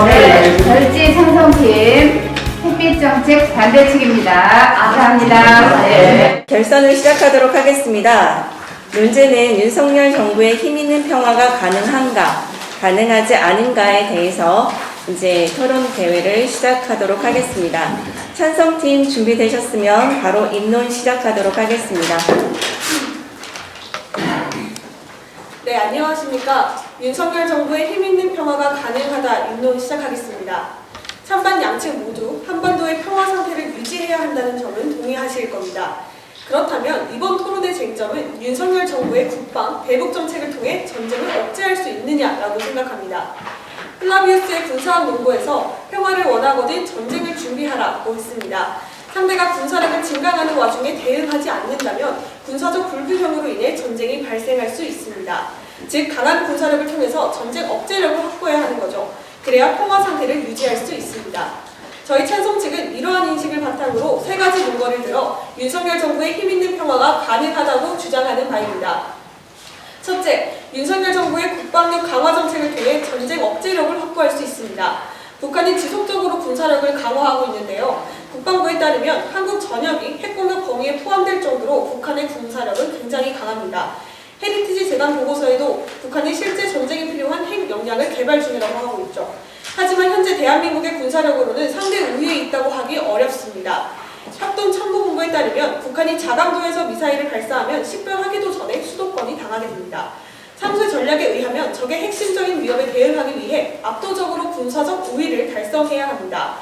네, 별지 찬성팀 햇빛정책 반대 측입니다. 감사합니다. 네. 결선을 시작하도록 하겠습니다. 문제는 윤석열 정부의 힘있는 평화가 가능한가, 가능하지 않은가에 대해서 이제 토론 대회를 시작하도록 하겠습니다. 찬성팀 준비되셨으면 바로 입론 시작하도록 하겠습니다. 네, 안녕하십니까. 윤석열 정부의 힘있는 평화가 가능하다 입론 시작하겠습니다. 찬반 양측 모두 한반도의 평화 상태를 유지해야 한다는 점은 동의하실 겁니다. 그렇다면 이번 토론의 쟁점은 윤석열 정부의 국방, 대북 정책을 통해 전쟁을 억제할 수 있느냐라고 생각합니다. 플라비우스의 군사학 논고에서 평화를 원하거든 전쟁을 준비하라고 했습니다. 상대가 군사력을 증강하는 와중에 대응하지 않는다면 군사적 불균형으로 인해 전쟁이 발생할 수 있습니다. 즉 강한 군사력을 통해서 전쟁 억제력을 확보해야 하는 거죠. 그래야 평화 상태를 유지할 수 있습니다. 저희 찬성 측은 이러한 인식을 바탕으로 세 가지 근거를 들어 윤석열 정부의 힘있는 평화가 가능하다고 주장하는 바입니다. 첫째, 윤석열 정부의 국방력 강화 정책을 통해 전쟁 억제력을 확보할 수 있습니다. 북한이 지속적으로 군사력을 강화하고 있는데요. 국방부에 따르면 한국 전역이 핵공격 범위에 포함될 정도로 북한의 군사력은 굉장히 강합니다. 헤리티지 재단 보고서에도 북한이 실제 전쟁에 필요한 핵 역량을 개발 중이라고 하고 있죠. 하지만 현재 대한민국의 군사력으로는 상대 우위에 있다고 하기 어렵습니다. 합동참모본부에 따르면 북한이 자강도에서 미사일을 발사하면 식별하기도 전에 수도권이 당하게 됩니다. 상수의 전략에 의하면 적의 핵심적인 위협에 대응하기 위해 압도적으로 군사적 우위를 달성해야 합니다.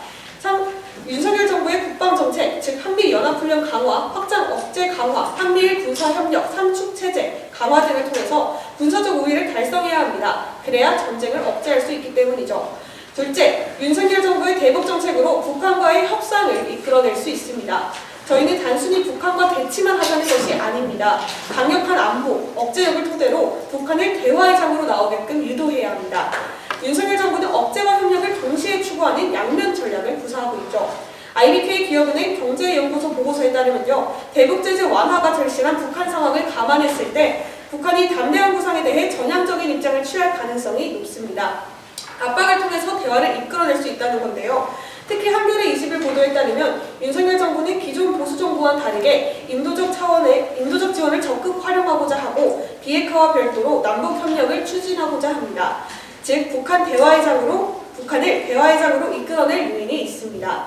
윤석열 정부의 국방정책, 즉 한미연합훈련 강화, 확장 억제 강화, 한미일 군사협력, 삼축체제 강화 등을 통해서 군사적 우위를 달성해야 합니다. 그래야 전쟁을 억제할 수 있기 때문이죠. 둘째, 윤석열 정부의 대북정책으로 북한과의 협상을 이끌어낼 수 있습니다. 저희는 단순히 북한과 대치만 하자는 것이 아닙니다. 강력한 안보, 억제력을 토대로 북한을 대화의 장으로 나오게끔 유도해야 합니다. 윤석열 정부는 억제와 협력을 동시에 추구하는 양면 전략을 구사하고 있죠. IBK 기업은행 경제연구소 보고서에 따르면요, 대북제재 완화가 절실한 북한 상황을 감안했을 때 북한이 담대한 구상에 대해 전향적인 입장을 취할 가능성이 높습니다. 압박을 통해서 대화를 이끌어낼 수 있다는 건데요. 특히 한겨레 20일 보도에 따르면 윤석열 정부는 기존 보수 정부와는 다르게 인도적 지원을 적극 활용하고자 하고 비핵화와 별도로 남북 협력을 추진하고자 합니다. 즉 북한을 대화의 장으로 이끌어낼 요인이 있습니다.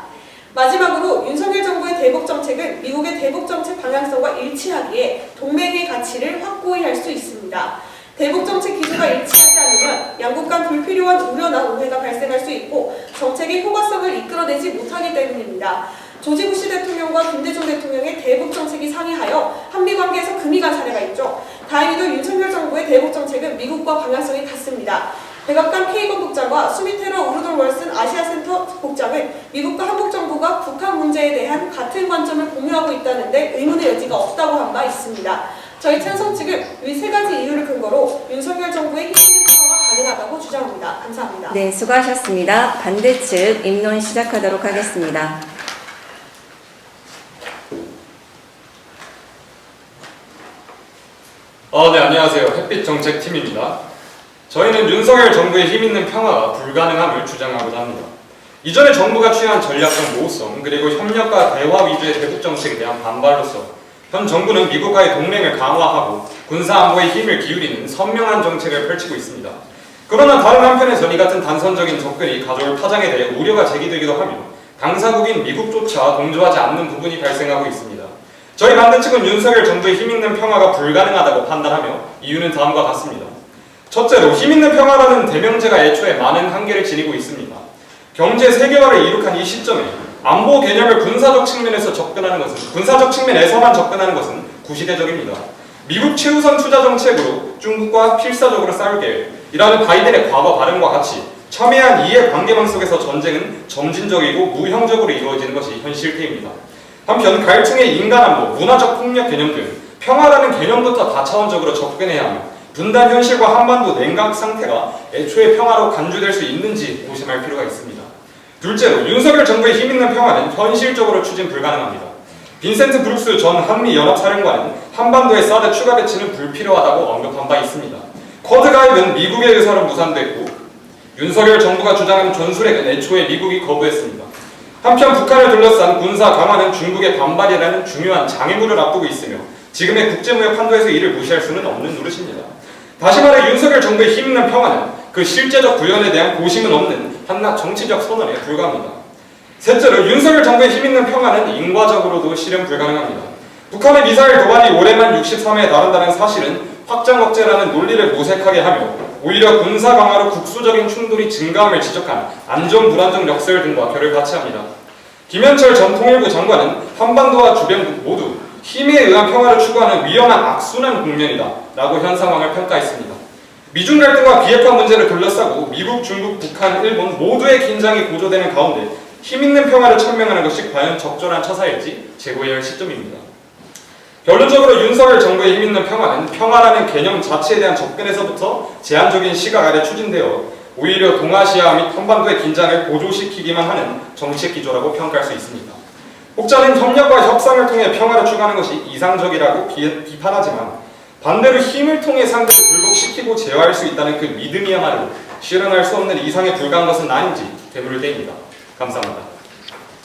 마지막으로 윤석열 정부의 대북정책은 미국의 대북정책 방향성과 일치하기에 동맹의 가치를 확고히 할 수 있습니다. 대북정책 기조가 일치하지 않으면 양국 간 불필요한 우려나 오해가 발생할 수 있고 정책의 효과성을 이끌어내지 못하기 때문입니다. 조지 부시 대통령과 김대중 대통령의 대북정책이 상이하여 한미관계에서 금이 간 사례가 있죠. 다행히도 윤석열 정부의 대북정책은 미국과 방향성이 같습니다. 백악관 K건 국장과 수미테러 우르돌 월슨 아시아센터 국장은 미국과 한국 정부가 북한 문제에 대한 같은 관점을 공유하고 있다는데 의문의 여지가 없다고 한 바 있습니다. 저희 찬성 측은 이 세 가지 이유를 근거로 윤석열 정부의 힘있는 평화가 가능하다고 주장합니다. 감사합니다. 네, 수고하셨습니다. 반대측 입론 시작하도록 하겠습니다. 네, 안녕하세요. 햇빛정책팀입니다. 저희는 윤석열 정부의 힘있는 평화가 불가능함을 주장하고자 합니다. 이전에 정부가 취한 전략적 모호성 그리고 협력과 대화 위주의 대북정책에 대한 반발로서 현 정부는 미국과의 동맹을 강화하고 군사안보에 힘을 기울이는 선명한 정책을 펼치고 있습니다. 그러나 다른 한편에선 이 같은 단선적인 접근이 가져올 파장에 대해 우려가 제기되기도 하며 당사국인 미국조차 동조하지 않는 부분이 발생하고 있습니다. 저희 반대측은 윤석열 정부의 힘있는 평화가 불가능하다고 판단하며 이유는 다음과 같습니다. 첫째로 힘있는 평화라는 대명제가 애초에 많은 한계를 지니고 있습니다. 경제 세계화를 이룩한 이 시점에 안보 개념을 군사적 측면에서만 접근하는 것은 구시대적입니다. 미국 최우선 투자 정책으로 중국과 필사적으로 싸울 계획이라는 바이든의 과거 발언과 같이 첨예한 이해 관계망 속에서 전쟁은 점진적이고 무형적으로 이루어지는 것이 현실태입니다. 한편 갈등의 인간안보, 문화적 폭력 개념 등 평화라는 개념부터 다차원적으로 접근해야 하며 분단 현실과 한반도 냉각 상태가 애초에 평화로 간주될 수 있는지 고심할 필요가 있습니다. 둘째로 윤석열 정부의 힘있는 평화는 현실적으로 추진 불가능합니다. 빈센트 브룩스 전 한미연합사령관은 한반도의 사드 추가 배치는 불필요하다고 언급한 바 있습니다. 쿼드 가입은 미국의 의사로 무산됐고 윤석열 정부가 주장하는 전술핵은 애초에 미국이 거부했습니다. 한편 북한을 둘러싼 군사 강화는 중국의 반발이라는 중요한 장애물을 앞두고 있으며 지금의 국제무역 판도에서 이를 무시할 수는 없는 노릇입니다. 다시 말해 윤석열 정부의 힘있는 평화는 그 실제적 구현에 대한 고심은 없는 한낱 정치적 선언에 불과합니다. 셋째로 윤석열 정부의 힘있는 평화는 인과적으로도 실현 불가능합니다. 북한의 미사일 도발이 올해만 63회에 달한다는 사실은 확장 억제라는 논리를 모색하게 하며 오히려 군사 강화로 국수적인 충돌이 증가함을 지적한 안전 불안정 역설 등과 결을 같이합니다. 김현철 전 통일부 장관은 한반도와 주변국 모두 힘에 의한 평화를 추구하는 위험한 악순환 국면이다 라고 현 상황을 평가했습니다. 미중 갈등과 비핵화 문제를 둘러싸고 미국, 중국, 북한, 일본 모두의 긴장이 고조되는 가운데 힘있는 평화를 천명하는 것이 과연 적절한 처사일지 재고해야 할 시점입니다. 결론적으로 윤석열 정부의 힘있는 평화는 평화라는 개념 자체에 대한 접근에서부터 제한적인 시각 아래 추진되어 오히려 동아시아 및 한반도의 긴장을 고조시키기만 하는 정책 기조라고 평가할 수 있습니다. 혹자는 협력과 협상을 통해 평화를 추구하는 것이 이상적이라고 비판하지만 반대로 힘을 통해 상대를 굴복시키고 제어할 수 있다는 그 믿음이야말로 실현할 수 없는 이상에 불과한 것은 아닌지 되물을 때입니다. 감사합니다.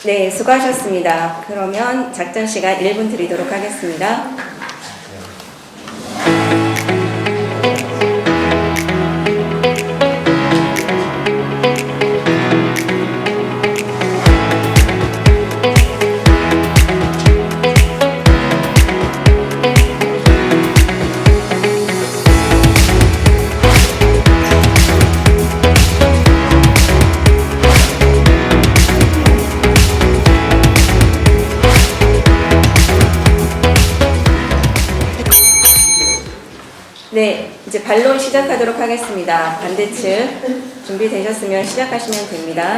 네, 수고하셨습니다. 그러면 작전 시간 1분 드리도록 하겠습니다. 네, 이제 반론 시작하도록 하겠습니다. 반대측 준비되셨으면 시작하시면 됩니다.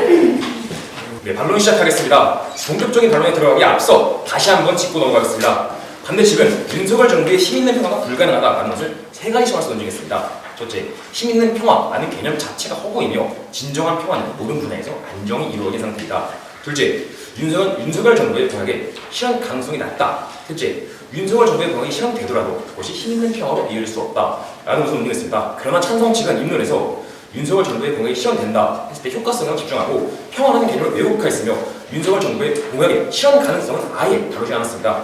네, 반론 시작하겠습니다. 본격적인 반론에 들어가기 앞서 다시 한번 짚고 넘어가겠습니다. 반대측은 윤석열 정부의 힘있는 평화가 불가능하다라는 것을 세 가지 시각에서 논증했습니다. 첫째, 힘있는 평화라는 개념 자체가 허구이며 진정한 평화는 모든 분야에서 안정이 이루어진 상태이다. 둘째, 윤석열 정부의 공약에 실현 가능성이 낮다. 셋째, 윤석열 정부의 공약이 실현되더라도 그것이 힘있는 평화로 이을 수 없다라는 것을 논증했습니다. 그러나 찬성 측은 입론에서 윤석열 정부의 공약이 실현된다 했을 때 효과성을 집중하고 평화라는 개념을 왜곡했으며 윤석열 정부의 공약의 실현 가능성은 아예 다루지 않았습니다.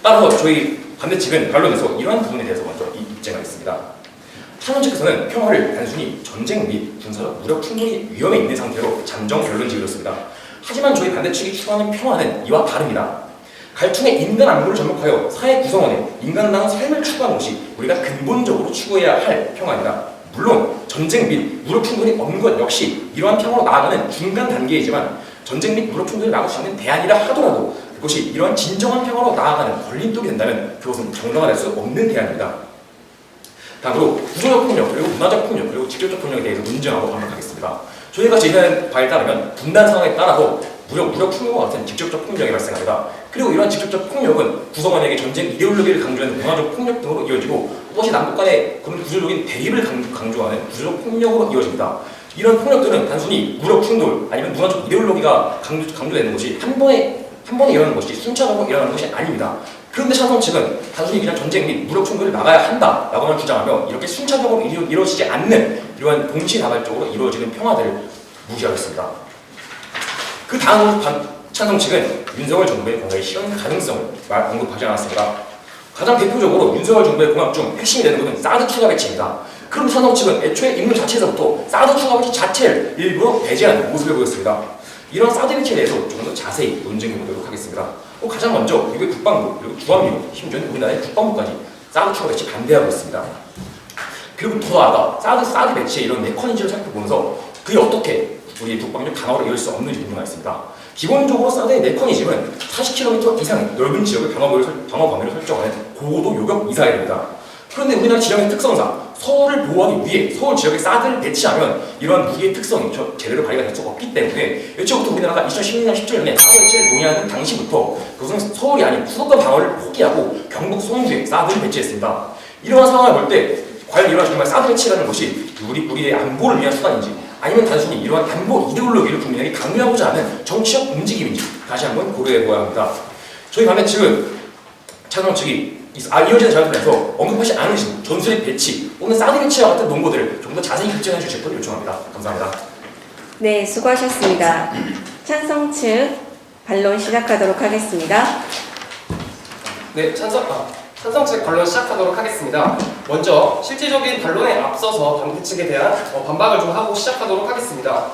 따라서 저희 반대측은 반론에서 이러한 부분에 대해서 먼저 입증하겠습니다. 찬성 측에서는 평화를 단순히 전쟁 및 군사적 무력 충돌이 위험에 있는 상태로 잠정 결론 지으렸습니다. 하지만 저희 반대측이 추구하는 평화는 이와 다릅니다. 갈등의 인간 안보를 접목하여 사회 구성원의 인간다운 삶을 추구하는 것이 우리가 근본적으로 추구해야 할 평화입니다. 물론 전쟁 및 무력 충돌이 없는 것 역시 이러한 평화로 나아가는 중간 단계이지만 전쟁 및 무력 충돌을 막을 수 있는 대안이라 하더라도 그것이 이러한 진정한 평화로 나아가는 걸림돌이 된다면 그것은 정당화될 수 없는 대안입니다. 다음으로 구조적 폭력, 그리고 문화적 폭력, 그리고 직접적 폭력에 대해서 논증하고 반박하겠습니다. 저희가 제시하는 바에 따르면 분단 상황에 따라서 무력 충돌과 같은 직접적 폭력이 발생합니다. 그리고 이러한 직접적 폭력은 구성원에게 전쟁 이데올로기를 강조하는 문화적 폭력 등으로 이어지고 또다시 남북 간의 그런 구조적인 대립을 강조하는 구조적 폭력으로 이어집니다. 이런 폭력들은 단순히 무력 충돌 아니면 문화적 이데올로기가 강조되는 것이 한 번에 일어나는 것이 순차적으로 일어나는 것이 아닙니다. 그런데 찬성 측은 단순히 그냥 전쟁 및 무력 충돌을 막아야 한다라고만 주장하며 이렇게 순차적으로 이루어지지 않는 이러한 동시다발적으로 이루어지는 평화들을 무시하고 있습니다. 그 다음으로 찬성 측은 윤석열 정부의 공약의 실현 가능성을 언급하지 않았습니다. 가장 대표적으로 윤석열 정부의 공약 중 핵심이 되는 것은 사드 추가 배치입니다. 그럼 찬성 측은 애초에 인물 자체에서부터 사드 추가 배치 자체를 일부러 배제하는 모습을 보였습니다. 이런 사드 배치에 대해서 조금 더 자세히 논증해 보도록 하겠습니다. 가장 먼저 미국의 국방부, 그리고 주한미군, 심지어는 우리나라의 국방부까지 사드 추가 배치 반대하고 있습니다. 그리고 더 나아가 사드 배치의 이런 메커니즘을 살펴보면서 그게 어떻게 우리 국방력 강화로 이룰 수 없는지 궁금했습니다. 기본적으로 사드의 메커니즘은 40km 이상의 넓은 지역의 방어 범위를 설정하는 고도 요격 미사일입니다. 그런데 우리나라 지형의 특성상 서울을 보호하기 위해 서울 지역에 사드를 배치하면 이러한 무기의 특성이 제대로 발휘가 될 수가 없기 때문에 애초부터 우리나라가 2016년 17년에 사드 배치를 논의하는 당시부터 그것은 서울이 아닌 수도권 방어를 포기하고 경북 송주에 사드를 배치했습니다. 이러한 상황을 볼 때 과연 이러한 정말 사드 배치라는 것이 우리의 안보를 위한 수단인지 아니면 단순히 이러한 안보 이데올로기를 국민에게 강요하고자 하는 정치적 움직임인지 다시 한번 고려해보아야 합니다. 저희 반대 측은 찬성 측이 이어지는 자료들에서 언급하지 않으신 전술핵 배치 또는 사드 배치와 같은 논거들을 좀 더 자세히 입증해 주실 것 요청합니다. 감사합니다. 네, 수고하셨습니다. 찬성 측 반론 시작하도록 하겠습니다. 네, 찬성 측 반론 시작하도록 하겠습니다. 먼저 실질적인 반론에 앞서서 반대 측에 대한 반박을 좀 하고 시작하도록 하겠습니다.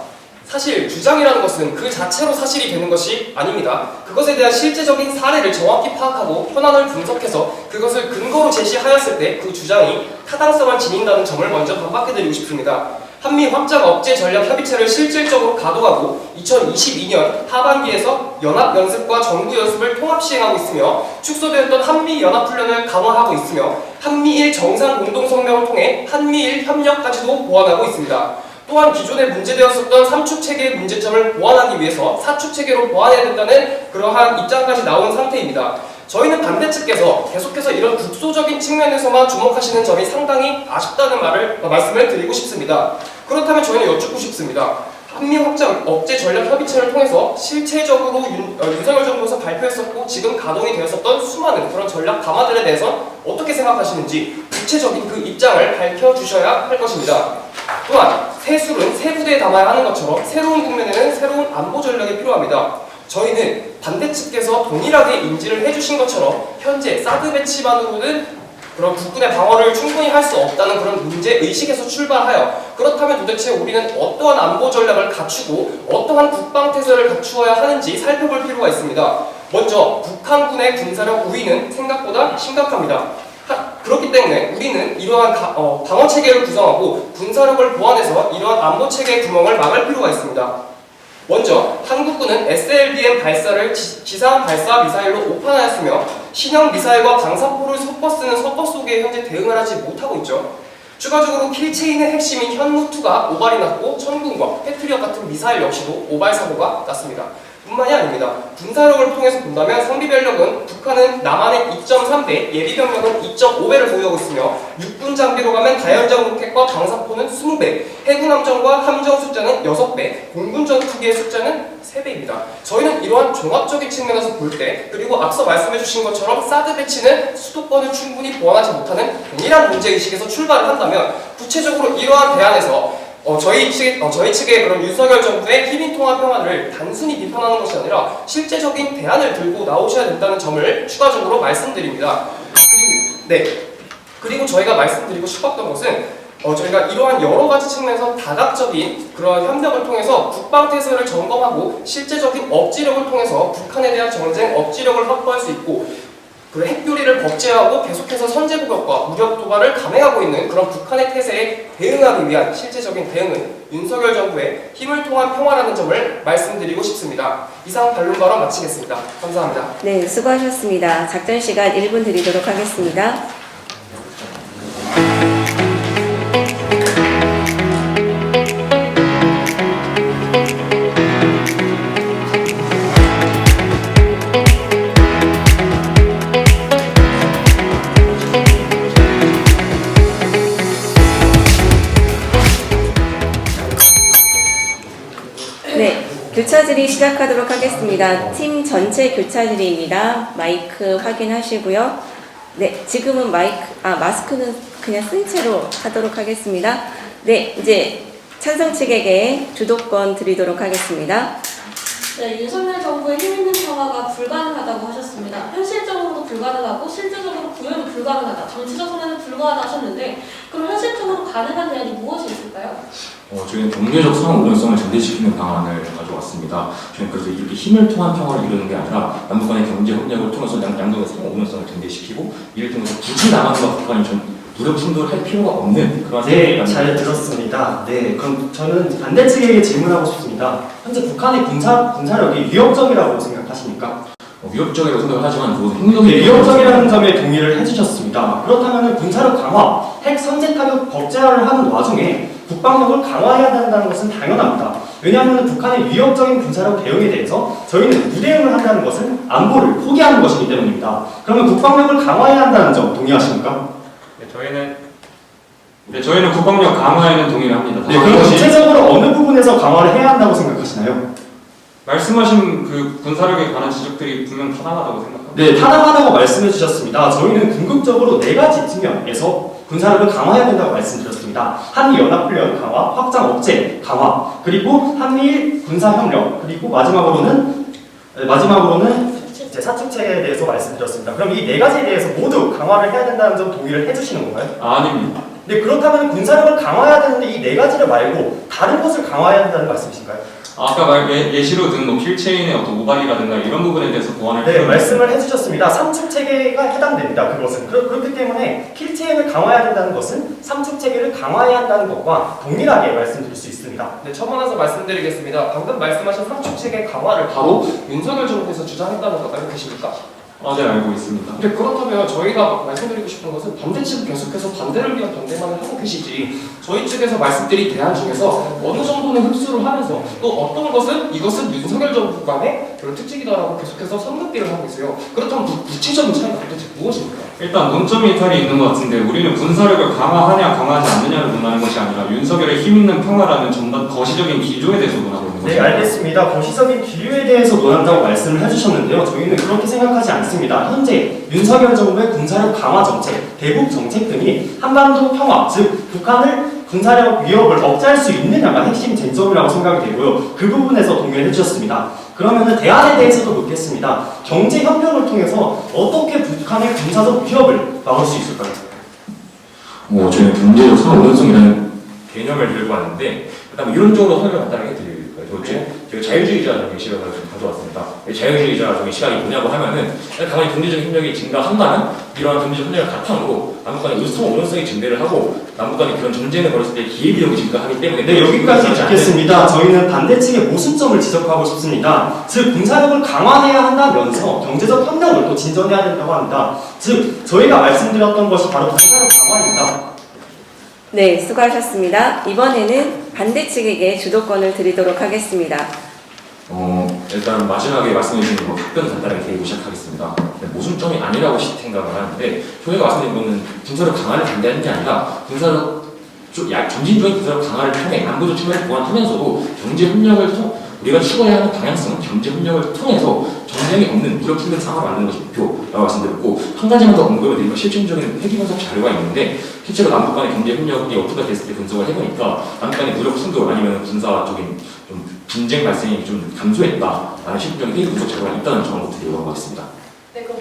사실 주장이라는 것은 그 자체로 사실이 되는 것이 아닙니다. 그것에 대한 실제적인 사례를 정확히 파악하고 현안을 분석해서 그것을 근거로 제시하였을 때 그 주장이 타당성을 지닌다는 점을 먼저 반박해드리고 싶습니다. 한미 확장 억제 전략 협의체를 실질적으로 가동하고 2022년 하반기에서 연합 연습과 정부 연습을 통합 시행하고 있으며 축소되었던 한미 연합 훈련을 강화하고 있으며 한미일 정상 공동 성명을 통해 한미일 협력까지도 보완하고 있습니다. 또한 기존에 문제되었었던 3축 체계의 문제점을 보완하기 위해서 4축 체계로 보완해야 된다는 그러한 입장까지 나온 상태입니다. 저희는 반대 측께서 계속해서 이런 국소적인 측면에서만 주목하시는 점이 상당히 아쉽다는 말씀을 드리고 싶습니다. 그렇다면 저희는 여쭙고 싶습니다. 한미 확장 억제 전략 협의체를 통해서 실체적으로 윤석열 정부에서 발표했었고 지금 가동이 되었었던 수많은 그런 전략 강화들에 대해서 어떻게 생각하시는지 구체적인 그 입장을 밝혀주셔야 할 것입니다. 또한 새 술은 새 부대에 담아야 하는 것처럼 새로운 국면에는 새로운 안보 전략이 필요합니다. 저희는 반대 측께서 동일하게 인지를 해주신 것처럼 현재 사드 배치만으로는 그런 국군의 방어를 충분히 할 수 없다는 그런 문제의식에서 출발하여 그렇다면 도대체 우리는 어떠한 안보 전략을 갖추고 어떠한 국방태세를 갖추어야 하는지 살펴볼 필요가 있습니다. 먼저 북한군의 군사력 우위는 생각보다 심각합니다. 그렇기 때문에 우리는 이러한 방어 체계를 구성하고 군사력을 보완해서 이러한 안보 체계의 구멍을 막을 필요가 있습니다. 먼저 한국군은 SLBM 발사를 지상 발사 미사일로 오판하였으며 신형 미사일과 방사포를 섞어 쓰는 섞어 쏘기에 현재 대응을 하지 못하고 있죠. 추가적으로 킬체인의 핵심인 현무2가 오발이 났고 천군과 패트리엇 같은 미사일 역시도 오발 사고가 났습니다. 뿐만이 아닙니다. 군사력을 통해서 본다면 상비병력은 북한은 남한의 2.3배, 예비병력은 2.5배를 보유하고 있으며 육군 장비로 가면 다연장 로켓과 방사포는 20배, 해군 함정과 함정 숫자는 6배, 공군 전투기의 숫자는 3배입니다. 저희는 이러한 종합적인 측면에서 볼 때 그리고 앞서 말씀해 주신 것처럼 사드 배치는 수도권을 충분히 보완하지 못하는 동일한 문제의식에서 출발을 한다면 구체적으로 이러한 대안에서 저희 측의 그런 윤석열 정부의 힘인 통합 평화를 단순히 비판하는 것이 아니라 실제적인 대안을 들고 나오셔야 된다는 점을 추가적으로 말씀드립니다. 그리고 저희가 말씀드리고 싶었던 것은 저희가 이러한 여러 가지 측면에서 다각적인 그런 협력을 통해서 국방태세를 점검하고 실제적인 억지력을 통해서 북한에 대한 정쟁 억지력을 확보할 수 있고 그 핵교리를 법제화하고 계속해서 선제공격과 무력 도발을 감행하고 있는 그런 북한의 태세에 대응하기 위한 실제적인 대응은 윤석열 정부의 힘을 통한 평화라는 점을 말씀드리고 싶습니다. 이상 반론 발언 마치겠습니다. 감사합니다. 네, 수고하셨습니다. 작전 시간 1분 드리도록 하겠습니다. 네, 교차 질의 시작하도록 하겠습니다. 팀 전체 교차 질의입니다. 마이크 확인하시고요. 네, 지금은 마스크는 그냥 쓴 채로 하도록 하겠습니다. 네, 이제 찬성 측에게 주도권 드리도록 하겠습니다. 네, 윤석열 정부의 힘있는 평화가 불가능하다고 하셨습니다. 현실적으로도 불가능하고 실질적으로 구현도 불가능하다. 정치적으로는 불가하다 하셨는데 그럼 현실적으로 가능한 대안이 무엇이 있을까요? 저희는 경제적 상호 우연성을 전제시키는 방안을 가져왔습니다. 저희는 그래서 이렇게 힘을 통한 평화를 이루는 게 아니라 남북 간의 경제 협력을 통해서 양쪽의 상호 우연성을 전제시키고 이를 통해서 굳이 남한과 북한이 무력 충돌할 필요가 없는 그런 네, 잘 들었습니다. 네, 그럼 저는 반대 측에게 질문하고 싶습니다. 현재 북한의 군사력이 위협적이라고 생각하십니까? 위협적이라고 생각을 하지만 그것은 행동이 네, 위협적이라는 점에 동의를 해주셨습니다. 그렇다면 군사력 강화, 핵 선제 타격 법제화를 하는 와중에 국방력을 강화해야 된다는 것은 당연합니다. 왜냐하면 북한의 위협적인 군사력 대응에 대해서 저희는 무대응을 한다는 것은 안보를 포기하는 것이기 때문입니다. 그러면 국방력을 강화해야 한다는 점 동의하십니까? 저희는 국방력 강화에는 동의를 합니다. 네, 그럼 구체적으로 어느 부분에서 강화를 해야 한다고 생각하시나요? 말씀하신 그 군사력에 관한 지적들이 분명 타당하다고 생각합니다. 네, 타당하다고 말씀해 주셨습니다. 저희는 궁극적으로 4가지 측면에서 군사력을 강화해야 된다고 말씀드렸습니다. 한미연합훈련 강화, 확장 억제 강화, 그리고 한미일 군사협력, 그리고 마지막으로는 제4축체에 대해서 말씀드렸습니다. 그럼 이 네 가지에 대해서 모두 강화를 해야 된다는 점 동의를 해주시는 건가요? 아닙니다. 네, 그렇다면 군사력을 강화해야 되는데 이 네 가지를 말고 다른 것을 강화해야 한다는 말씀이신가요? 아까 예시로 든 뭐 킬체인의 어떤 오발이라든가 이런 부분에 대해서 보완을 네, 말씀을 해주셨습니다. 3축 체계가 해당됩니다. 그것은 그렇기 때문에 킬체인을 강화해야 된다는 것은 3축 체계를 강화해야 한다는 것과 동일하게 말씀드릴 수 있습니다. 네, 첨언해서 말씀드리겠습니다. 방금 말씀하신 3축 체계 강화를 바로 윤석열 정부에서 주장했다는 거 알고 계십니까? 네, 알고 있습니다. 근데 그렇다면 저희가 말씀드리고 싶은 것은 반대 측은 계속해서 반대를 위한 반대만을 하고 계시지 저희 측에서 말씀드린 대안 중에서 어느 정도는 흡수를 하면서 또 어떤 것은 이것은 윤석열 정부 간의 그런 특징이다라고 계속해서 선긋기를 하고 계세요. 그렇다면 구체적인 차이가 도대체 무엇입니까? 일단 논점 이탈이 있는 것 같은데 우리는 군사력을 강화하냐 강화하지 않느냐를 논하는 것이 아니라 윤석열의 힘있는 평화라는 전반 거시적인 기조에 대해서 논하고 있는 네, 것입니다. 알겠습니다. 거시적인 기류에 대해서 논한다고 말씀을 해주셨는데요. 저희는 그렇게 생각하지 않습니다. 현재 윤석열 정부의 군사력 강화 정책, 대북 정책 등이 한반도 평화, 즉 북한을 군사력 위협을 억제할 수 있느냐가 핵심 쟁점이라고 생각이 되고요. 그 부분에서 동의를 해주셨습니다. 그러면은 대안에 대해서도 묻겠습니다. 경제 협력을 통해서 어떻게 북한의 군사적 위협을 막을 수 있을까요? 저희는 경제적 상호연성이라는 개념을 들고 왔는데 일단 이론적으로 설명 간단하게 드릴까요? 제가 자유주의자적인 시각을 좀 가져왔습니다. 자유주의자적인 시각이 뭐냐고 하면은 가만히 경제적인 협력이 증가한다는 이러한 경제적 협력을 바탕으로 남북 간의 의성 오염성이 증대를 하고 남북 간의 그런 전쟁을 벌였을 때 기회비용이 증가하기 때문에 네, 여기까지 듣겠습니다. 저희는 반대측의 모순점을 지적하고 싶습니다. 즉, 군사력을 강화해야 한다면서 경제적 협력을 또 진전해야 된다고 합니다. 즉, 저희가 말씀드렸던 것이 바로 군사력 강화입니다. 네, 수고하셨습니다. 이번에는 반대측에게 주도권을 드리도록 하겠습니다. 일단 마지막에 말씀해주신 답변 간단하게 드리고 시작하겠습니다. 모순점이 아니라고 생각을 하는데 저희가 말씀드린 거는 군사력 강화를 반대하는 게 아니라 점진적인 군사력 강화를 통해 안보적 측면을 보완하면서도 경제 협력을 우리가 추구해야 하는 방향성은 경제 협력을 통해서 전쟁이 없는 무력 충돌 상황을 만드는 것이 목표라고 말씀드렸고 한 가지만 더 언급을 드리면 실질적인 회계 분석 자료가 있는데 실제로 남북 간의 경제 협력이 어떻게 됐을 때 분석을 해보니까 남북 간의 무력 충돌 아니면 군사적인 좀 분쟁 발생이 좀 감소했다라는 실질적인 회계 분석 자료가 있다는 점을 드리려고 하겠습니다. 네, 그럼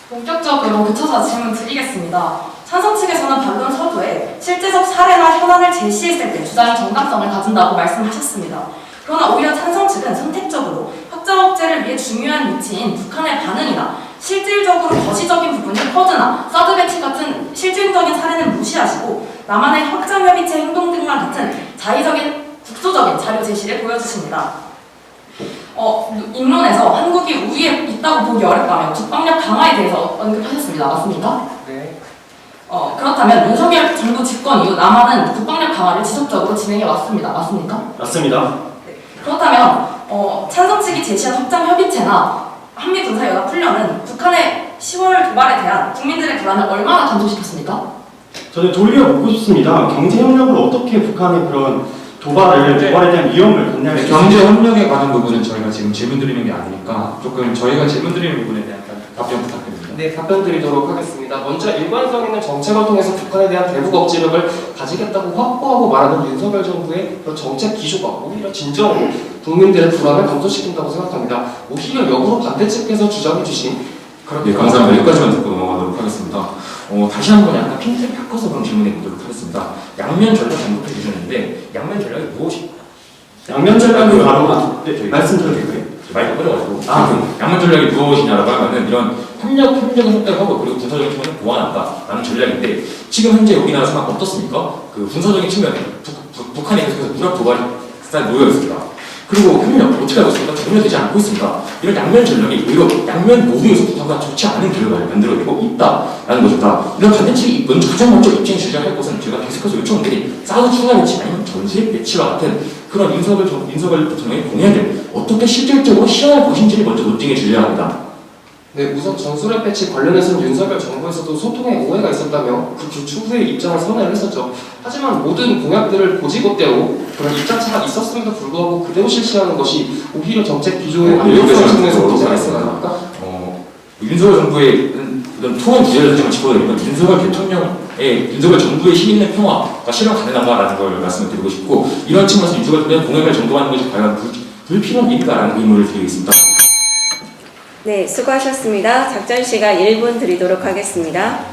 본격적으로 교차사 질문 드리겠습니다. 찬성 측에서는 반론 서두에 실제적 사례나 현안을 제시했을 때 주장의 정당성을 가진다고 말씀하셨습니다. 그러나 오히려 찬성 측은 선택적으로 확장 억제를 위해 중요한 위치인 북한의 반응이나 실질적으로 거시적인 부분인 쿼드나 사드 배치 같은 실질적인 사례는 무시하시고 남한의 확장 협의체 행동 등과 같은 자의적인 국소적인 자료 제시를 보여주십니다. 인론에서 한국이 우위에 있다고 보기 어렵다며 국방력 강화에 대해서 언급하셨습니다. 맞습니까? 네. 그렇다면 윤석열 정부 집권 이후 남한은 국방력 강화를 지속적으로 진행해 왔습니다. 맞습니까? 맞습니다. 그렇다면 찬성 측이 제시한 확장 협의체나 한미 군사 연합 훈련은 북한의 10월 도발에 대한 국민들의 불안을 얼마나 감소시켰습니까? 저는 돌려 묻고 싶습니다. 경제 협력을 어떻게 북한의 그런 도발에 대한 위험을 감내할 수 있을까요? 경제 협력에 관한 부분은 저희가 지금 질문 드리는 게 아니니까 조금 저희가 질문 드리는 부분에 대한 답변 부탁드립니다. 네, 답변 드리도록 하겠습니다. 먼저 일관성 있는 정책을 통해서 북한에 대한 대북 억지력을 가지겠다고 확보하고 말하는 윤석열 정부의 그런 정책 기조가 오히려 진정으로 국민들의 불안을 감소시킨다고 생각합니다. 오히려 역으로 반대측에서 주장해주신 네, 감사합니다. 여기까지만 듣고 넘어가도록 하겠습니다. 다시 한번 약간 핀트를 바꿔서 그럼 질문해 보도록 하겠습니다. 양면 전략 언급해 주셨는데 양면 전략이 무엇이? 양면 전략은 바로 말씀드려도 될까요? 마이크 꺼져가지고 양면 전략이 무엇이냐라고 하면은 이런 협력을 확대하고 그리고 군사적인 측면을 보완한다라는 전략인데 지금 현재 우리나라 상황 어떻습니까? 그 군사적인 측면에 북한이 계속해서 무력 도발이 놓여 있습니다. 그리고 협력 어떻게 하고 있습니까? 전혀 되지 않고 있습니다. 이런 양면 전략이 오히려 양면 모두에서 북한과 좋지 않은 결과를 만들어내고 있다라는 것입니다. 이런 반대측이 가장 먼저 입장에 주장할 것은 제가 계속해서 요청한 게 사드 추가 배치 아니면 전술핵 배치와 같은 그런 윤석열 대통령이 공약을 어떻게 실질적으로 시행할 것인지를 먼저 논증해 주셔야 합니다. 네, 우선 전술핵 배치 관련해서는 윤석열 정부에서도 소통에 오해가 있었다며 그 추후에 입장을 선회를 했었죠. 하지만 모든 공약들을 고지고대로 그런 입장차가 있었음에도 불구하고 그대로 실시하는 것이 오히려 정책 기조의 안정성을 통해서 문제가 있습니다. 윤석열 정부의 이런 통한 주제를 짚고 있는 윤석열 정부의 힘 있는 평화가 실현 가능한가라는 걸 말씀을 드리고 싶고, 이런 측면에서 윤석열 정부는 공약을 전도하는 것이 과연 불필요한 일인가라는 의문을 드리겠습니다. 네, 수고하셨습니다. 작전 시간 1분 드리도록 하겠습니다.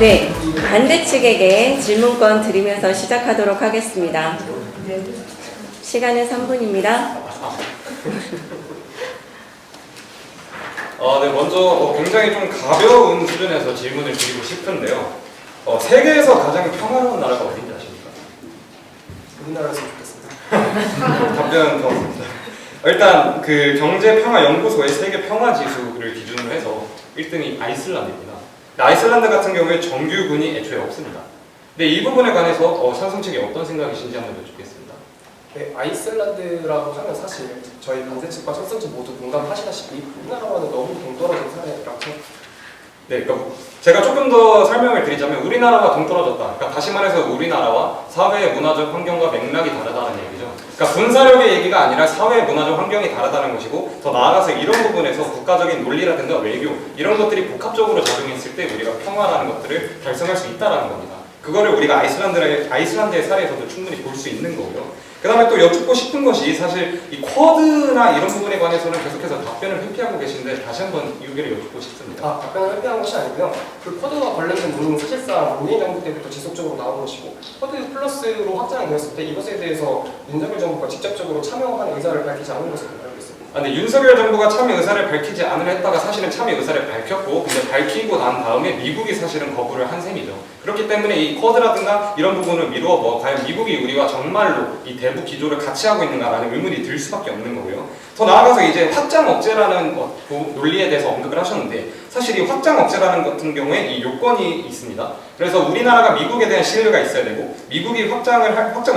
네, 반대 측에게 질문권 드리면서 시작하도록 하겠습니다. 시간은 3분입니다. 네, 먼저 굉장히 좀 가벼운 수준에서 질문을 드리고 싶은데요. 세계에서 가장 평화로운 나라가 어딘지 아십니까? 우리나라였으면 좋겠습니다. 답변 더습니다. 일단 그 경제평화연구소의 세계 평화지수를 기준으로 해서 1등이 아이슬란드입니다. 아이슬란드 같은 경우에 정규군이 애초에 없습니다. 근데 이 부분에 관해서 찬성 측이 어떤 생각이신지 한번 여쭙겠습니다. 네, 아이슬란드라고 하면 사실 저희 반대측과 찬성 측 모두 공감하시다시피 우리나라와는 너무 동떨어진 사례라서. 네, 그러니까 제가 조금 더 설명을 드리자면 우리나라와 동떨어졌다. 그러니까 다시 말해서 우리나라와 사회의 문화적 환경과 맥락이 다르다는 얘기죠. 그러니까 군사력의 얘기가 아니라 사회의 문화적 환경이 다르다는 것이고, 더 나아가서 이런 부분에서 국가적인 논리라든가 외교 이런 것들이 복합적으로 작용했을 때 우리가 평화라는 것들을 달성할 수 있다는 겁니다. 그거를 우리가 아이슬란드의 사례에서도 충분히 볼 수 있는 거고요. 그 다음에 또 여쭙고 싶은 것이 사실 이 쿼드나 이런 부분에 관해서는 계속해서 답변을 회피하고 계신데 다시 한번 이유를 여쭙고 싶습니다. 답변을 회피한 것이 아니고요. 그 쿼드와 관련된 논의는 사실상 문재인 정부 때부터 지속적으로 나온 것이고, 쿼드 플러스로 확장이 되었을 때 이것에 대해서 윤석열 정부가 직접적으로 참여하는 의사를 밝히지 않은 것으로 알고 있습니다. 근데 윤석열 정부가 참여 의사를 밝히지 않으려 했다가 사실은 참여 의사를 밝혔고, 근데 밝히고 난 다음에 미국이 사실은 거부를 한 셈이죠. 그렇기 때문에 이 쿼드라든가 이런 부분을 미루어 과연 미국이 우리와 정말로 이 대북 기조를 같이 하고 있는가라는 의문이 들 수밖에 없는 거고요. 더 나아가서 이제 확장 억제라는 논리에 대해서 언급을 하셨는데, 사실 이 확장 억제라는 같은 경우에 이 요건이 있습니다. 그래서 우리나라가 미국에 대한 신뢰가 있어야 되고, 미국이 확장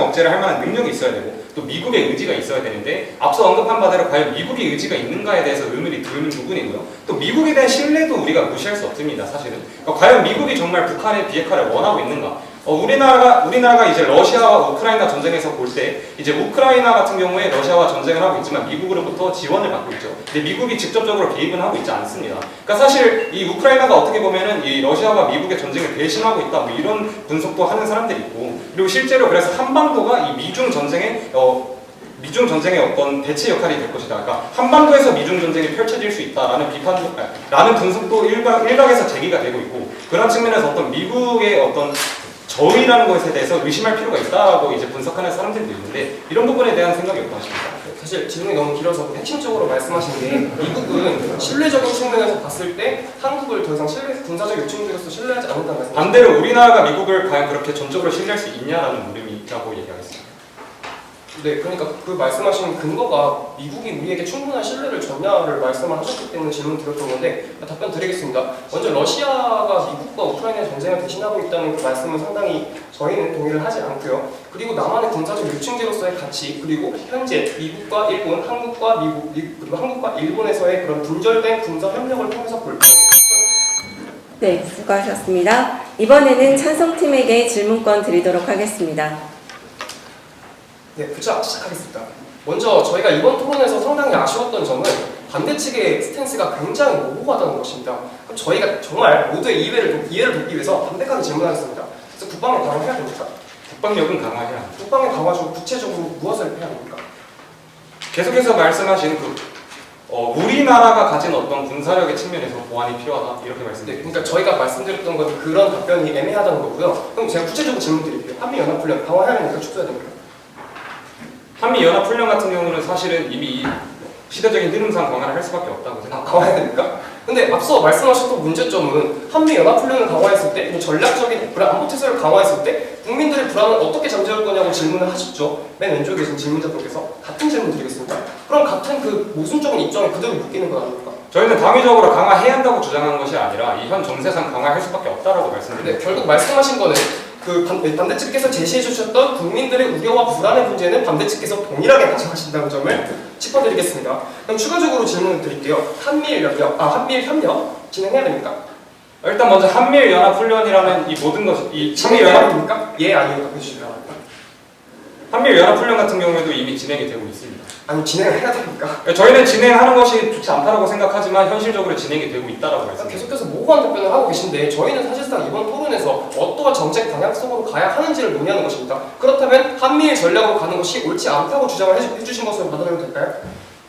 억제를 할 만한 능력이 있어야 되고, 또 미국의 의지가 있어야 되는데, 앞서 언급한 바대로 과연 미국의 의지가 있는가에 대해서 의문이 드는 부분이고요. 또 미국에 대한 신뢰도 우리가 무시할 수 없습니다. 사실은 그러니까 과연 미국이 정말 북한의 비핵화를 원하고 있는가? 우리나라가 이제 러시아와 우크라이나 전쟁에서 볼 때 이제 우크라이나 같은 경우에 러시아와 전쟁을 하고 있지만 미국으로부터 지원을 받고 있죠. 근데 미국이 직접적으로 개입은 하고 있지 않습니다. 그러니까 사실 이 우크라이나가 어떻게 보면은 이 러시아와 미국의 전쟁을 배신하고 있다, 뭐 이런 분석도 하는 사람들이 있고, 그리고 실제로 그래서 한반도가 이 미중 전쟁의 어떤 대체 역할이 될 것이다. 그러니까 한반도에서 미중 전쟁이 펼쳐질 수 있다라는 라는 분석도 일각에서 제기가 되고 있고, 그런 측면에서 어떤 미국의 어떤 저의라는 것에 대해서 의심할 필요가 있다고 이제 분석하는 사람들도 있는데, 이런 부분에 대한 생각이 어떠십니까? 사실 질문이 너무 길어서 핵심적으로 말씀하신 게, 미국은 신뢰적인 측면에서 봤을 때 한국을 더 이상 군사적 요청으로서 신뢰하지 않는다는 말씀. 반대로 우리나라가 미국을 과연 그렇게 전적으로 신뢰할 수 있냐라는 물음이 있다고 얘기하겠습니다. 네, 그러니까 그 말씀하신 근거가 미국이 우리에게 충분한 신뢰를 줬냐를 말씀을 하셨기 때문에 질문 드렸던 건데, 답변 드리겠습니다. 먼저 러시아가 미국과 우크라이나의 전쟁을 대신하고 있다는 그 말씀은 상당히 저희는 동의를 하지 않고요. 그리고 남한의 군사적 요충지로서의 가치, 그리고 현재 미국과 일본, 한국과 미국, 그리고 한국과 일본에서의 그런 분절된 군사 협력을 통해서 볼 때. 네, 수고하셨습니다. 이번에는 찬성팀에게 질문권 드리도록 하겠습니다. 네, 시작하겠습니다. 먼저 저희가 이번 토론에서 상당히 아쉬웠던 점은 반대 측의 스탠스가 굉장히 모호하다는 것입니다. 그럼 저희가 정말 모두의 이해를 돕기 위해서 반대까지 질문하겠습니다. 그래서 국방을 강화해야 됩니까? 국방력은 강화해야 합니다. 국방을 강화 중 구체적으로 무엇을 해야 합니까? 계속해서 말씀하신 우리나라가 가진 어떤 군사력의 측면에서 보완이 필요하다, 이렇게 말씀드립니다. 그러니까 저희가 말씀드렸던 건 그런 답변이 애매하다는 거고요. 그럼 제가 구체적으로 질문 드릴게요. 한미연합훈련 강화해야 됩니까? 축소해야 됩니까? 한미연합훈련 같은 경우는 사실은 이미 시대적인 흐름상 강화를 할 수밖에 없다고 생각합니다. 강화해야 됩니까? 근데 앞서 말씀하셨던 문제점은 한미연합훈련을 강화했을 때, 전략적인 안보태세를 강화했을 때 국민들의 불안을 어떻게 잠재울 거냐고 질문을 하셨죠. 맨 왼쪽에 계신 질문자분께서. 같은 질문 드리겠습니다. 그럼 같은 그 모순적인 입장에 그대로 묶이는 건 아닙니까? 저희는 당위적으로 강화해야 한다고 주장한 것이 아니라 이 현 정세상 강화할 수밖에 없다라고 말씀드립니다. 네, 결국 말씀하신 거는 반대 측께서 제시해 주셨던 국민들의 우려와 불안의 문제는 반대 측께서 동일하게 가져가신다는 점을 짚어드리겠습니다. 그럼 추가적으로 질문을 드릴게요. 한미일 협력 진행해야 됩니까? 일단 먼저 한미연합훈련이라는 이 모든 것, 이 진행해야됩니까? 예, 아니요. 답해주시면 한미연합훈련 같은 경우에도 이미 진행이 되고 있습니다. 아니, 진행을 해야 됩니까? 저희는 진행하는 것이 좋지 않다고 생각하지만 현실적으로 진행이 되고 있다라고 말씀드립니다. 계속해서 모호한 답변을 하고 계신데 저희는 사실상 이번 토론에서 어떠한 정책 방향성으로 가야 하는지를 논의하는 것입니다. 그렇다면 한미일 전략으로 가는 것이 옳지 않다고 주장을 해주신 것으로 받아들여도 될까요?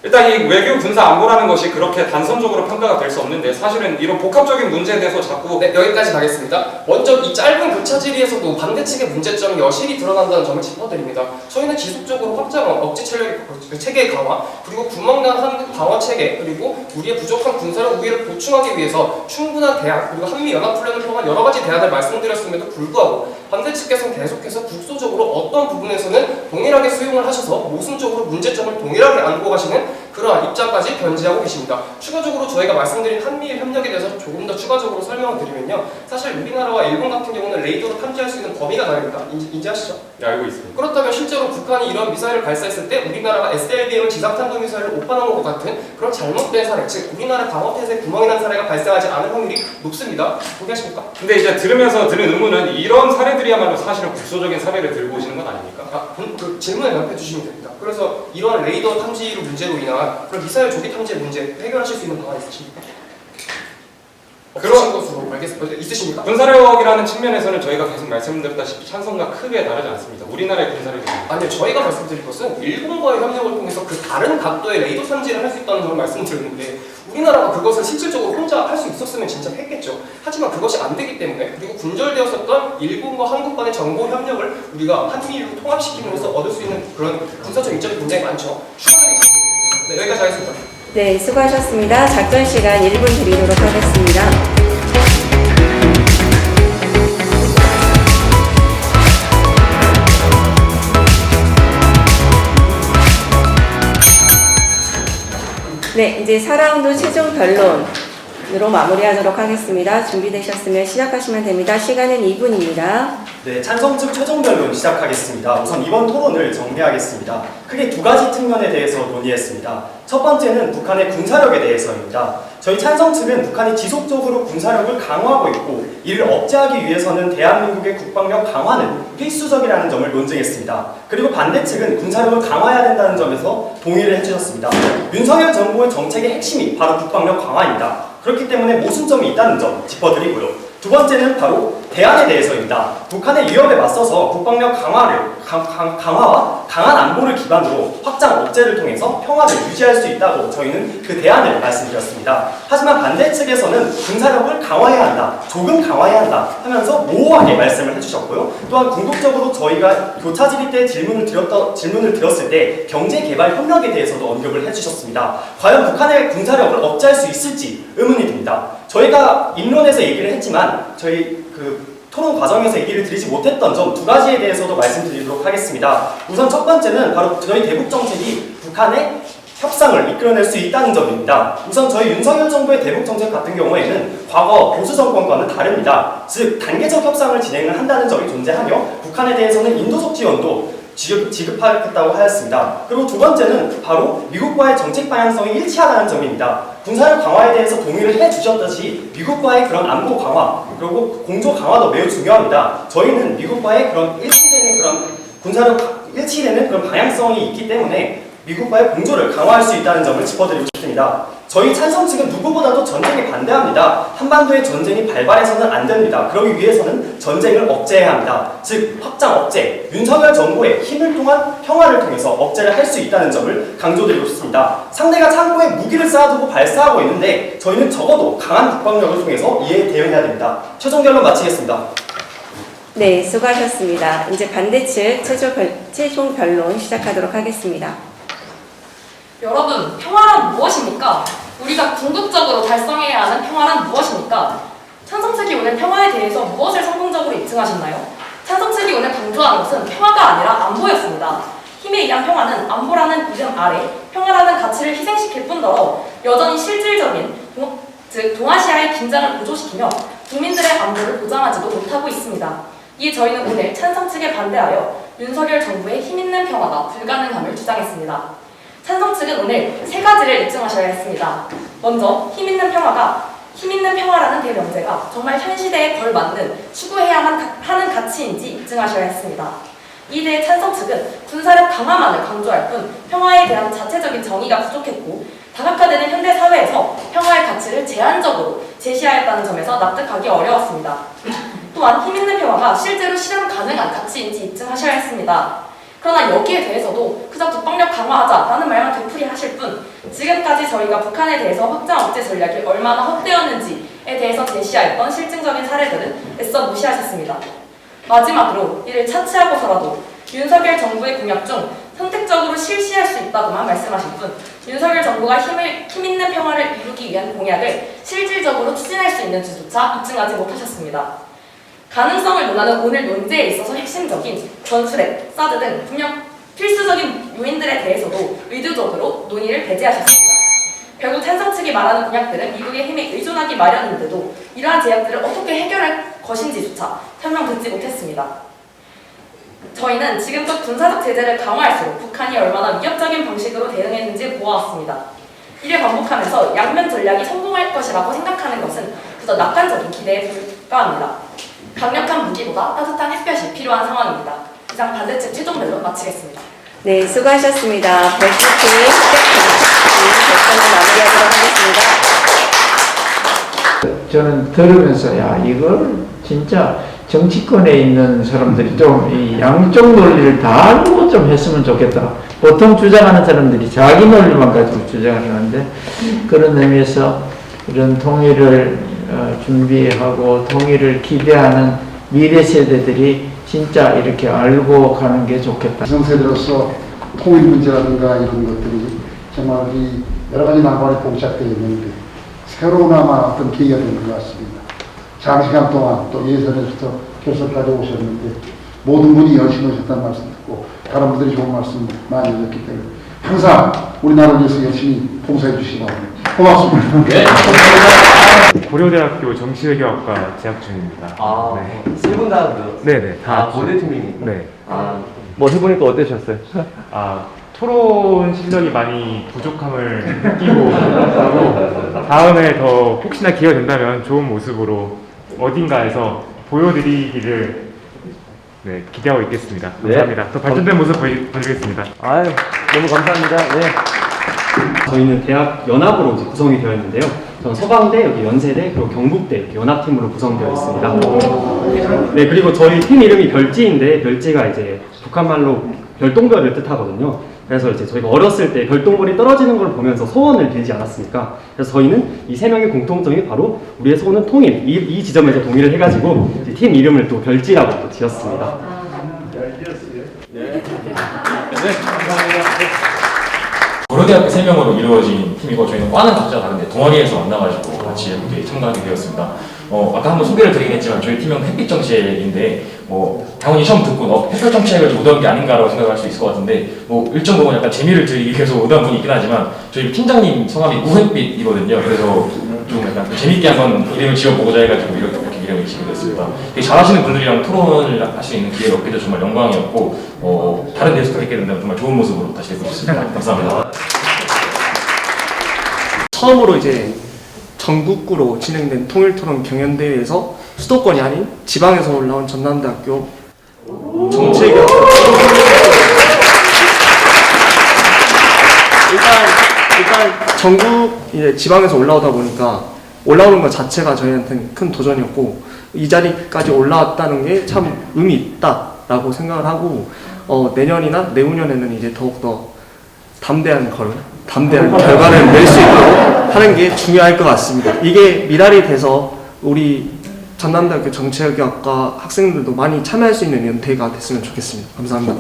일단 이 외교 군사 안보라는 것이 그렇게 단선적으로 평가가 될 수 없는데 사실은 이런 복합적인 문제에 대해서 자꾸 네, 여기까지 가겠습니다. 먼저 이 짧은 교차 질의에서도 반대 측의 문제점이 여실히 드러난다는 점을 짚어드립니다. 저희는 지속적으로 확장 억제 체계의 강화, 그리고 구멍난 한국 방어 체계, 그리고 우리의 부족한 군사력 우위를 보충하기 위해서 충분한 대안, 그리고 한미연합훈련을 포함한 여러 가지 대안을 말씀드렸음에도 불구하고 반대 측께서는 계속해서 국소적으로 어떤 부분에서는 동일하게 수용을 하셔서 모순적으로 문제점을 동일하게 안고 가시는 그러한 입장까지 견지하고 계십니다. 추가적으로 저희가 말씀드린 한미일 협력에 대해서 조금 더 추가적으로 설명을 드리면요. 사실 우리나라와 일본 같은 경우는 레이더로 탐지할 수 있는 범위가 다릅니다. 인지하시죠? 네, 알고 있습니다. 그렇다면 실제로 북한이 이런 미사일을 발사했을 때 우리나라가 SLBM 지상탄도미사일을 오판한 것과 같은 그런 잘못된 사례, 즉 우리나라 방어태세에 구멍이 난 사례가 발생하지 않을 확률이 높습니다. 동의하십니까? 근데 이제 들으면서 드는 의문은 이런 사례들이야말로 사실은 국소적인 사례를 들고 오시는 건 아닙니까? 그 질문에 답해 주시면 됩니다. 그래서 이런 레이더 탐지 문제로 인한 그런 미사일 조기 탐지 문제 해결하실 수 있는 방안 있으십니까? 그런 것으로 알겠습니다. 있으십니까? 군사력이라는 측면에서는 저희가 계속 말씀드렸다시피 찬성과 크게 다르지 않습니다. 우리나라의 군사력이 아니요, 저희가 말씀드릴 것은 일본과의 협력을 통해서 그 다른 각도의 레이더 탐지를 할 수 있다는 걸 말씀드렸는데 우리나라가 그것을 실질적으로 혼자 할 수 있었으면 진짜 했겠죠. 하지만 그것이 안 되기 때문에 그리고 군절되었었던 일본과 한국 간의 정보 협력을 우리가 한미일로 통합시킴으로써 얻을 수 있는 그런 군사적 이점이 굉장히 많죠. 추가적인 네, 여기까지 하겠습니다. 네, 수고하셨습니다. 작전 시간 1분 드리도록 하겠습니다. 네, 이제 4라운드 최종 변론으로 마무리하도록 하겠습니다. 준비되셨으면 시작하시면 됩니다. 시간은 2분입니다. 네, 찬성 측 최종 변론 시작하겠습니다. 우선 이번 토론을 정리하겠습니다. 크게 두 가지 측면에 대해서 논의했습니다. 첫 번째는 북한의 군사력에 대해서입니다. 저희 찬성 측은 북한이 지속적으로 군사력을 강화하고 있고 이를 억제하기 위해서는 대한민국의 국방력 강화는 필수적이라는 점을 논증했습니다. 그리고 반대 측은 군사력을 강화해야 된다는 점에서 동의를 해주셨습니다. 윤석열 정부의 정책의 핵심이 바로 국방력 강화입니다. 그렇기 때문에 모순점이 있다는 점 짚어드리고요. 두 번째는 바로 대안에 대해서입니다. 북한의 위협에 맞서서 국방력 강화와 강한 안보를 기반으로 확장 억제를 통해서 평화를 유지할 수 있다고 저희는 그 대안을 말씀드렸습니다. 하지만 반대 측에서는 군사력을 강화해야 한다, 조금 강화해야 한다 하면서 모호하게 말씀을 해주셨고요. 또한 궁극적으로 저희가 교차 질의 때 질문을 드렸을 때 경제개발 협력에 대해서도 언급을 해주셨습니다. 과연 북한의 군사력을 억제할 수 있을지 의문이 듭니다. 저희가 입론에서 얘기를 했지만 저희 토론 과정에서 얘기를 드리지 못했던 점 두 가지에 대해서도 말씀드리도록 하겠습니다. 우선 첫 번째는 바로 저희 대북 정책이 북한의 협상을 이끌어낼 수 있다는 점입니다. 우선 저희 윤석열 정부의 대북 정책 같은 경우에는 과거 보수 정권과는 다릅니다. 즉 단계적 협상을 진행을 한다는 점이 존재하며 북한에 대해서는 인도적 지원도 지급하겠다고 하였습니다. 그리고 두 번째는 바로 미국과의 정책 방향성이 일치하다는 점입니다. 군사력 강화에 대해서 동의를 해주셨듯이 미국과의 그런 안보 강화 그리고 공조 강화도 매우 중요합니다. 저희는 미국과의 그런 일치되는 그런 방향성이 있기 때문에 미국과의 공조를 강화할 수 있다는 점을 짚어드리고 싶습니다. 저희 찬성 측은 누구보다도 전쟁에 반대합니다. 한반도의 전쟁이 발발해서는 안 됩니다. 그러기 위해서는 전쟁을 억제해야 합니다. 즉 확장 억제, 윤석열 정부의 힘을 통한 평화를 통해서 억제를 할 수 있다는 점을 강조드리고 싶습니다. 상대가 창고에 무기를 쌓아두고 발사하고 있는데 저희는 적어도 강한 국방력을 통해서 이에 대응해야 됩니다. 최종 결론 마치겠습니다. 네, 수고하셨습니다. 이제 반대 측 최종 변론 시작하도록 하겠습니다. 여러분, 평화란 무엇입니까? 우리가 궁극적으로 달성해야 하는 평화란 무엇입니까? 찬성 측이 오늘 평화에 대해서 무엇을 성공적으로 입증하셨나요? 찬성 측이 오늘 강조한 것은 평화가 아니라 안보였습니다. 힘에 의한 평화는 안보라는 이름 아래 평화라는 가치를 희생시킬 뿐더러 여전히 실질적인 즉 동아시아의 긴장을 고조시키며 국민들의 안보를 보장하지도 못하고 있습니다. 이에 저희는 오늘 찬성 측에 반대하여 윤석열 정부의 힘있는 평화가 불가능함을 주장했습니다. 찬성 측은 오늘 세 가지를 입증하셔야 했습니다. 먼저 힘있는 평화라는 대명제가 정말 현 시대에 걸맞는 추구해야만 하는 가치인지 입증하셔야 했습니다. 이에 대해 찬성 측은 군사력 강화만을 강조할 뿐 평화에 대한 자체적인 정의가 부족했고 다각화되는 현대 사회에서 평화의 가치를 제한적으로 제시하였다는 점에서 납득하기 어려웠습니다. 또한 힘있는 평화가 실제로 실현 가능한 가치인지 입증하셔야 했습니다. 그러나 여기에 대해서도 그저 국방력 강화하자라는 말만 되풀이하실 뿐 지금까지 저희가 북한에 대해서 확장 억제 전략이 얼마나 헛되었는지에 대해서 제시하였던 실증적인 사례들은 애써 무시하셨습니다. 마지막으로 이를 차치하고서라도 윤석열 정부의 공약 중 선택적으로 실시할 수 있다고만 말씀하실 뿐 윤석열 정부가 힘있는 평화를 이루기 위한 공약을 실질적으로 추진할 수 있는지조차 입증하지 못하셨습니다. 가능성을 논하는 오늘 논제에 있어서 핵심적인 전술핵, 사드 등 분명 필수적인 요인들에 대해서도 의도적으로 논의를 배제하셨습니다. 결국 찬성 측이 말하는 공약들은 미국의 힘에 의존하기 마련인데도 이러한 제약들을 어떻게 해결할 것인지조차 설명 듣지 못했습니다. 저희는 지금껏 군사적 제재를 강화할수록 북한이 얼마나 위협적인 방식으로 대응했는지 보아왔습니다. 이를 반복하면서 양면 전략이 성공할 것이라고 생각하는 것은 그저 낙관적인 기대에 불과합니다. 강력한 무기보다 따뜻한 햇볕이 필요한 상황입니다. 이상 반대측 최종 변론 마치겠습니다. 네, 수고하셨습니다. 벌칙팀 결선을 마무리하도록 하겠습니다. 저는 들으면서 야 이걸 진짜 정치권에 있는 사람들이 좀 이 양쪽 논리를 다 알고 좀 했으면 좋겠다. 보통 주장하는 사람들이 자기 논리만 가지고 주장을 하는데 그런 의미에서 이런 통일을 준비하고 통일을 기대하는 미래 세대들이 진짜 이렇게 알고 가는 게 좋겠다. 기성세대로서 통일 문제라든가 이런 것들이 정말 이 여러 가지 난관이 봉착되어 있는데 새로운아마 어떤 계기가 된 것 같습니다. 장시간 동안 또 예선에서부터 결선까지 오셨는데 모든 분이 열심히 오셨다는 말씀 듣고 다른 분들이 좋은 말씀 많이 해주셨기 때문에 항상 우리나라를 위해서 열심히 봉사해 주시기 바랍니다. 고맙습니다. 네. 고려대학교 정치외교학과 재학 중입니다. 네. 세 분 다 네네. 다 고대팀입니까? 네. 뭐 해보니까 어떠셨어요? 토론 실력이 많이 부족함을 느끼고 하고 다음에 더 혹시나 기회가 된다면 좋은 모습으로 어딘가에서 보여드리기를 기대하고 있겠습니다. 감사합니다. 더 발전된 모습 보여드리겠습니다. 아유, 너무 감사합니다. 네. 저희는 대학 연합으로 이제 구성이 되어 있는데요. 저는 서강대, 여기 연세대, 그리고 경북대 연합팀으로 구성되어 있습니다. 네, 그리고 저희 팀 이름이 별지인데 별지가 이제 북한말로 별똥별을 뜻하거든요. 그래서 이제 저희가 어렸을 때 별똥별이 떨어지는 걸 보면서 소원을 빌지 않았습니까? 그래서 저희는 이 세 명의 공통점이 바로 우리의 소원은 통일, 이 지점에서 동의를 해가지고 이제 팀 이름을 또 별지라고 또 지었습니다. 네, 감사합니다. 고려대학교 3명으로 이루어진 팀이고 저희는 과는 각자 다른데 동아리에서 만나가지고 같이 이렇게 참가하게 되었습니다. 아까 한번 소개를 드리긴 했지만 저희 팀은 햇빛정책인데 당연히 시험 듣고 햇볕정책을 오던 게 아닌가라고 생각할 수 있을 것 같은데 일정 부분 약간 재미를 드리기 위해서 오던 분이 있긴 하지만 저희 팀장님 성함이 우햇빛이거든요. 그래서 좀 약간 재밌게 한번 이름을 지어보고자 해가지고 이렇게 이름을 지게 됐습니다. 되게 잘하시는 분들이랑 토론을 할 수 있는 기회를 얻게 돼서 정말 영광이었고 다른 데서 뵙게 된다면 정말 좋은 모습으로 다시 뵙고 싶습니다. 감사합니다. 처음으로 이제 전국구로 진행된 통일토론 경연대회에서 수도권이 아닌 지방에서 올라온 전남대학교 정치외교 일단 전국 이제 지방에서 올라오다 보니까 올라오는 것 자체가 저희한테는 큰 도전이었고 이 자리까지 올라왔다는 게 참 의미 있다라고 생각을 하고 내년이나 내후년에는 이제 더욱더 담대한 결과를 낼 수 있도록 하는 게 중요할 것 같습니다. 이게 미랄이 돼서 우리 전남대학교 정치외교학과 학생들도 많이 참여할 수 있는 연대가 됐으면 좋겠습니다. 감사합니다.